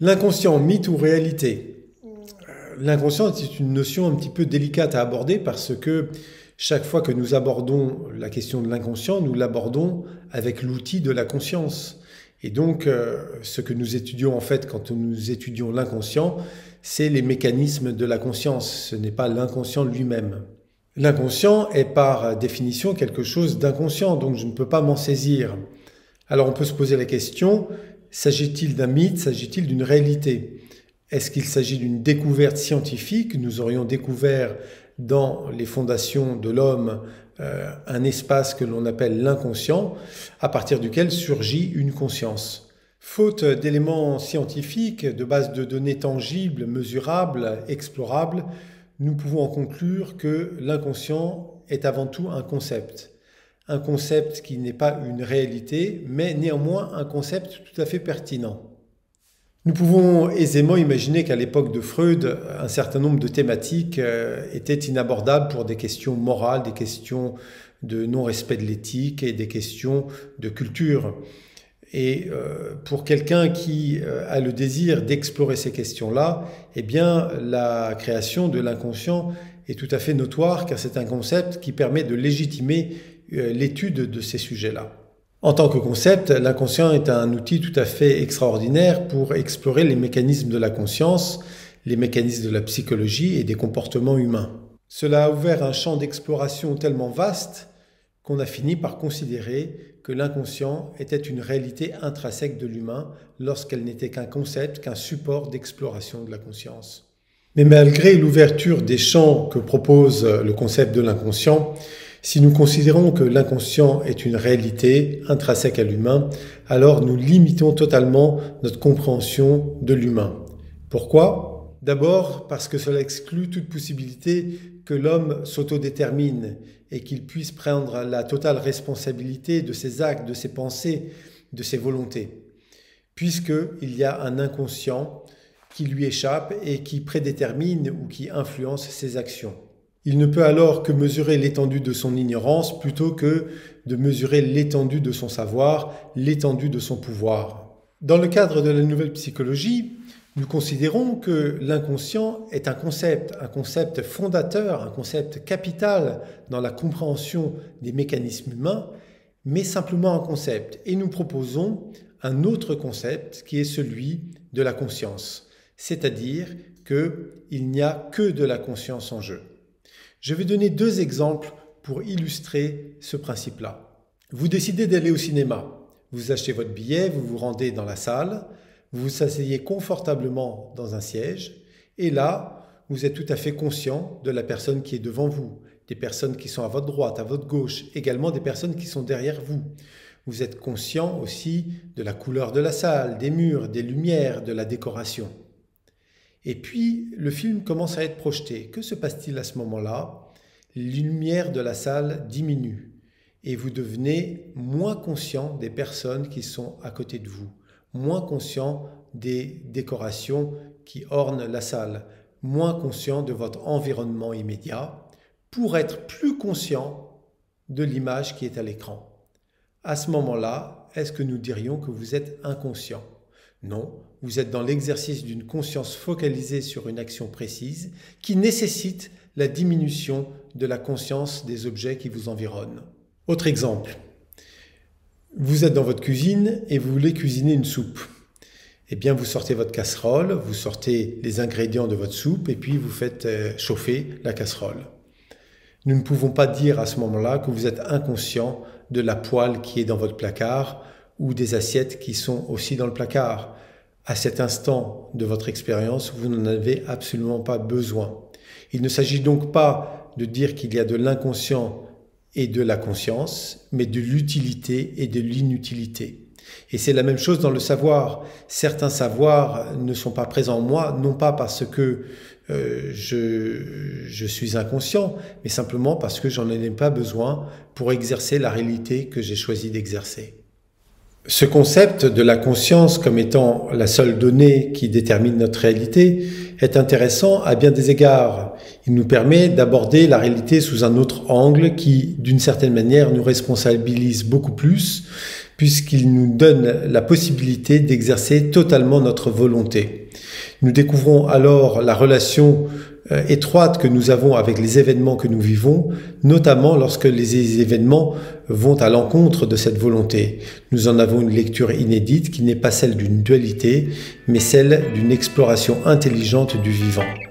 L'inconscient, mythe ou réalité? L'inconscient est une notion un petit peu délicate à aborder parce que chaque fois que nous abordons la question de l'inconscient, nous l'abordons avec l'outil de la conscience. Et donc, ce que nous étudions en fait quand nous étudions l'inconscient, c'est les mécanismes de la conscience, ce n'est pas l'inconscient lui-même. L'inconscient est par définition quelque chose d'inconscient, donc je ne peux pas m'en saisir. Alors on peut se poser la question, s'agit-il d'un mythe, s'agit-il d'une réalité? Est-ce qu'il s'agit d'une découverte scientifique? Nous aurions découvert dans les fondations de l'homme un espace que l'on appelle l'inconscient, à partir duquel surgit une conscience. Faute d'éléments scientifiques, de bases de données tangibles, mesurables, explorables, nous pouvons en conclure que l'inconscient est avant tout un concept. Un concept qui n'est pas une réalité, mais néanmoins un concept tout à fait pertinent. Nous pouvons aisément imaginer qu'à l'époque de Freud, un certain nombre de thématiques étaient inabordables pour des questions morales, des questions de non-respect de l'éthique et des questions de culture. Et pour quelqu'un qui a le désir d'explorer ces questions-là, eh bien, la création de l'inconscient est tout à fait notoire, car c'est un concept qui permet de légitimer l'étude de ces sujets-là. En tant que concept, l'inconscient est un outil tout à fait extraordinaire pour explorer les mécanismes de la conscience, les mécanismes de la psychologie et des comportements humains. Cela a ouvert un champ d'exploration tellement vaste qu'on a fini par considérer que l'inconscient était une réalité intrinsèque de l'humain lorsqu'elle n'était qu'un concept, qu'un support d'exploration de la conscience. Mais malgré l'ouverture des champs que propose le concept de l'inconscient, si nous considérons que l'inconscient est une réalité intrinsèque à l'humain, alors nous limitons totalement notre compréhension de l'humain. Pourquoi? D'abord parce que cela exclut toute possibilité que l'homme s'autodétermine et qu'il puisse prendre la totale responsabilité de ses actes, de ses pensées, de ses volontés, puisqu'il y a un inconscient qui lui échappe et qui prédétermine ou qui influence ses actions. Il ne peut alors que mesurer l'étendue de son ignorance plutôt que de mesurer l'étendue de son savoir, l'étendue de son pouvoir. Dans le cadre de la nouvelle psychologie, nous considérons que l'inconscient est un concept fondateur, un concept capital dans la compréhension des mécanismes humains, mais simplement un concept. Et nous proposons un autre concept qui est celui de la conscience, c'est-à-dire qu'il n'y a que de la conscience en jeu. Je vais donner deux exemples pour illustrer ce principe-là. Vous décidez d'aller au cinéma. Vous achetez votre billet, vous vous rendez dans la salle, vous vous asseyez confortablement dans un siège et là, vous êtes tout à fait conscient de la personne qui est devant vous, des personnes qui sont à votre droite, à votre gauche, également des personnes qui sont derrière vous. Vous êtes conscient aussi de la couleur de la salle, des murs, des lumières, de la décoration. Et puis, le film commence à être projeté. Que se passe-t-il à ce moment-là? Les lumières de la salle diminuent et vous devenez moins conscient des personnes qui sont à côté de vous, moins conscient des décorations qui ornent la salle, moins conscient de votre environnement immédiat, pour être plus conscient de l'image qui est à l'écran. À ce moment-là, est-ce que nous dirions que vous êtes inconscient? Non, vous êtes dans l'exercice d'une conscience focalisée sur une action précise qui nécessite la diminution de la conscience des objets qui vous environnent. Autre exemple, vous êtes dans votre cuisine et vous voulez cuisiner une soupe. Eh bien, vous sortez votre casserole, vous sortez les ingrédients de votre soupe et puis vous faites chauffer la casserole. Nous ne pouvons pas dire à ce moment-là que vous êtes inconscient de la poêle qui est dans votre placard ou des assiettes qui sont aussi dans le placard. À cet instant de votre expérience, vous n'en avez absolument pas besoin. Il ne s'agit donc pas de dire qu'il y a de l'inconscient et de la conscience, mais de l'utilité et de l'inutilité. Et c'est la même chose dans le savoir. Certains savoirs ne sont pas présents en moi, non pas parce que je suis inconscient, mais simplement parce que j'en ai pas besoin pour exercer la réalité que j'ai choisi d'exercer. Ce concept de la conscience comme étant la seule donnée qui détermine notre réalité est intéressant à bien des égards. Il nous permet d'aborder la réalité sous un autre angle qui, d'une certaine manière, nous responsabilise beaucoup plus puisqu'il nous donne la possibilité d'exercer totalement notre volonté. Nous découvrons alors la relation étroite que nous avons avec les événements que nous vivons, notamment lorsque les événements vont à l'encontre de cette volonté. Nous en avons une lecture inédite qui n'est pas celle d'une dualité, mais celle d'une exploration intelligente du vivant.